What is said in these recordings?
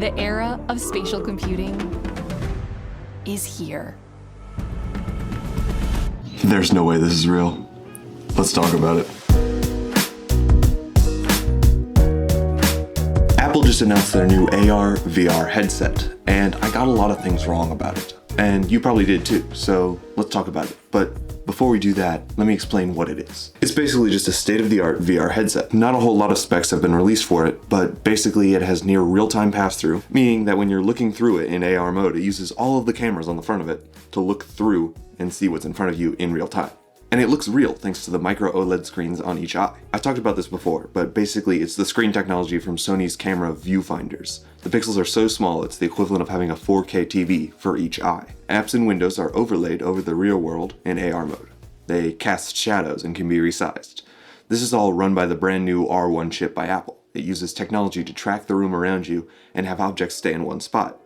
The era of spatial computing is here. There's no way this is real. Let's talk about it. Apple just announced their new AR/VR headset, and I got a lot of things wrong about it. And you probably did too, so let's talk about it. But before we do that, let me explain what it is. It's basically just a state-of-the-art VR headset. Not a whole lot of specs have been released for it, but basically it has near real-time pass-through, meaning that when you're looking through it in AR mode, it uses all of the cameras on the front of it to look through and see what's in front of you in real time. And it looks real thanks to the micro OLED screens on each eye. I've talked about this before, but basically it's the screen technology from Sony's camera viewfinders. The pixels are so small it's the equivalent of having a 4K TV for each eye. Apps and windows are overlaid over the real world in AR mode. They cast shadows and can be resized. This is all run by the brand new R1 chip by Apple. It uses technology to track the room around you and have objects stay in one spot.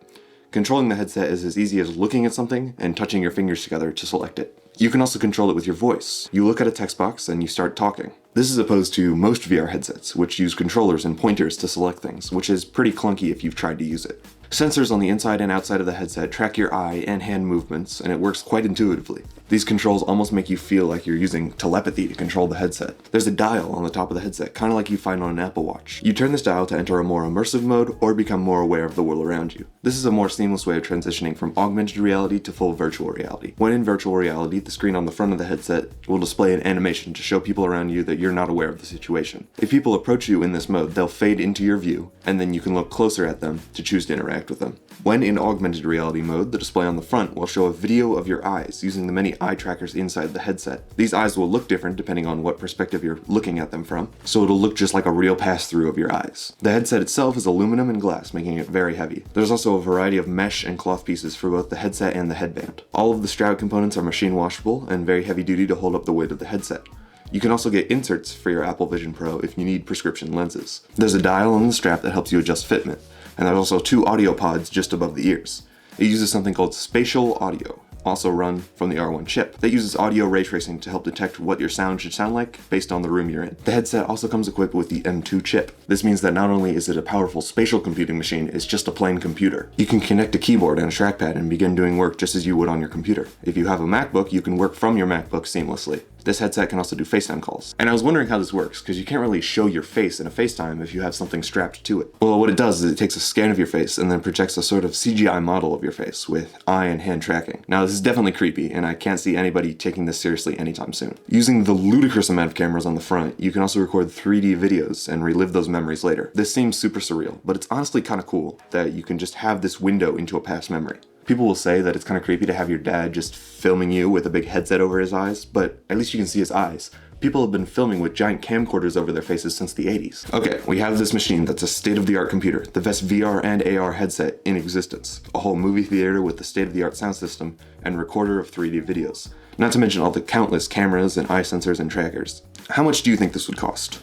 Controlling the headset is as easy as looking at something and touching your fingers together to select it. You can also control it with your voice. You look at a text box and you start talking. This is opposed to most VR headsets, which use controllers and pointers to select things, which is pretty clunky if you've tried to use it. Sensors on the inside and outside of the headset track your eye and hand movements, and it works quite intuitively. These controls almost make you feel like you're using telepathy to control the headset. There's a dial on the top of the headset, kind of like you find on an Apple Watch. You turn this dial to enter a more immersive mode or become more aware of the world around you. This is a more seamless way of transitioning from augmented reality to full virtual reality. When in virtual reality, the screen on the front of the headset will display an animation to show people around you that you're not aware of the situation. If people approach you in this mode, they'll fade into your view, and then you can look closer at them to choose to interact with them. When in augmented reality mode, the display on the front will show a video of your eyes using the many eye trackers inside the headset. These eyes will look different depending on what perspective you're looking at them from, so it'll look just like a real pass-through of your eyes. The headset itself is aluminum and glass, making it very heavy. There's also a variety of mesh and cloth pieces for both the headset and the headband. All of the strap components are machine washable and very heavy duty to hold up the weight of the headset. You can also get inserts for your Apple Vision Pro if you need prescription lenses. There's a dial on the strap that helps you adjust fitment, and there's also 2 audio pods just above the ears. It uses something called spatial audio, also run from the R1 chip, that uses audio ray tracing to help detect what your sound should sound like based on the room you're in. The headset also comes equipped with the M2 chip. This means that not only is it a powerful spatial computing machine, it's just a plain computer. You can connect a keyboard and a trackpad and begin doing work just as you would on your computer. If you have a MacBook, you can work from your MacBook seamlessly. This headset can also do FaceTime calls. And I was wondering how this works, because you can't really show your face in a FaceTime if you have something strapped to it. Well, what it does is it takes a scan of your face and then projects a sort of CGI model of your face with eye and hand tracking. Now, this is definitely creepy, and I can't see anybody taking this seriously anytime soon. Using the ludicrous amount of cameras on the front, you can also record 3D videos and relive those memories later. This seems super surreal, but it's honestly kind of cool that you can just have this window into a past memory. People will say that it's kind of creepy to have your dad just filming you with a big headset over his eyes, but at least you can see his eyes. People have been filming with giant camcorders over their faces since the 80s. Okay, we have this machine that's a state-of-the-art computer, the best VR and AR headset in existence, a whole movie theater with the state-of-the-art sound system, and recorder of 3D videos. Not to mention all the countless cameras and eye sensors and trackers. How much do you think this would cost?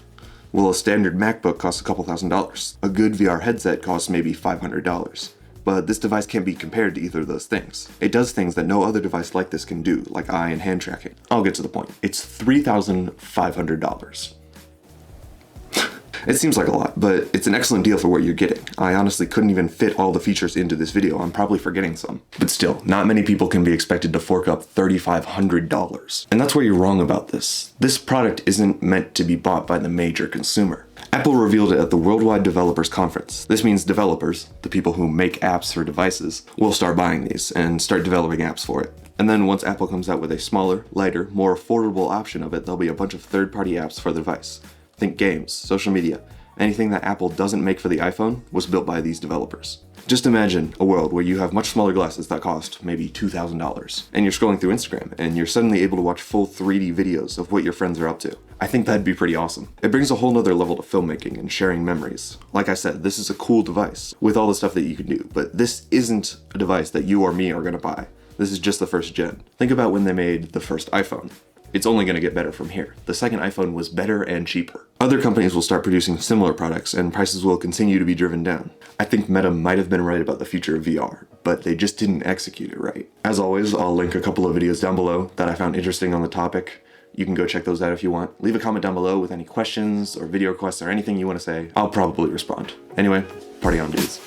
Well, a standard MacBook costs a couple $1,000s. A good VR headset costs maybe $500. But this device can't be compared to either of those things. It does things that no other device like this can do, like eye and hand tracking. I'll get to the point. It's $3,500. It seems like a lot, but it's an excellent deal for what you're getting. I honestly couldn't even fit all the features into this video. I'm probably forgetting some. But still, not many people can be expected to fork up $3,500. And that's where you're wrong about this. This product isn't meant to be bought by the major consumer. Apple revealed it at the Worldwide Developers Conference. This means developers, the people who make apps for devices, will start buying these and start developing apps for it. And then once Apple comes out with a smaller, lighter, more affordable option of it, there'll be a bunch of third-party apps for the device. Think games, social media, anything that Apple doesn't make for the iPhone was built by these developers. Just imagine a world where you have much smaller glasses that cost maybe $2,000, and you're scrolling through Instagram, and you're suddenly able to watch full 3D videos of what your friends are up to. I think that'd be pretty awesome. It brings a whole nother level to filmmaking and sharing memories. Like I said, this is a cool device with all the stuff that you can do, but this isn't a device that you or me are gonna buy. This is just the first gen. Think about when they made the first iPhone. It's only going to get better from here. The second iPhone was better and cheaper. Other companies will start producing similar products and prices will continue to be driven down. I think Meta might have been right about the future of VR, but they just didn't execute it right. As always, I'll link a couple of videos down below that I found interesting on the topic. You can go check those out if you want. Leave a comment down below with any questions or video requests or anything you want to say. I'll probably respond. Anyway, party on, dudes.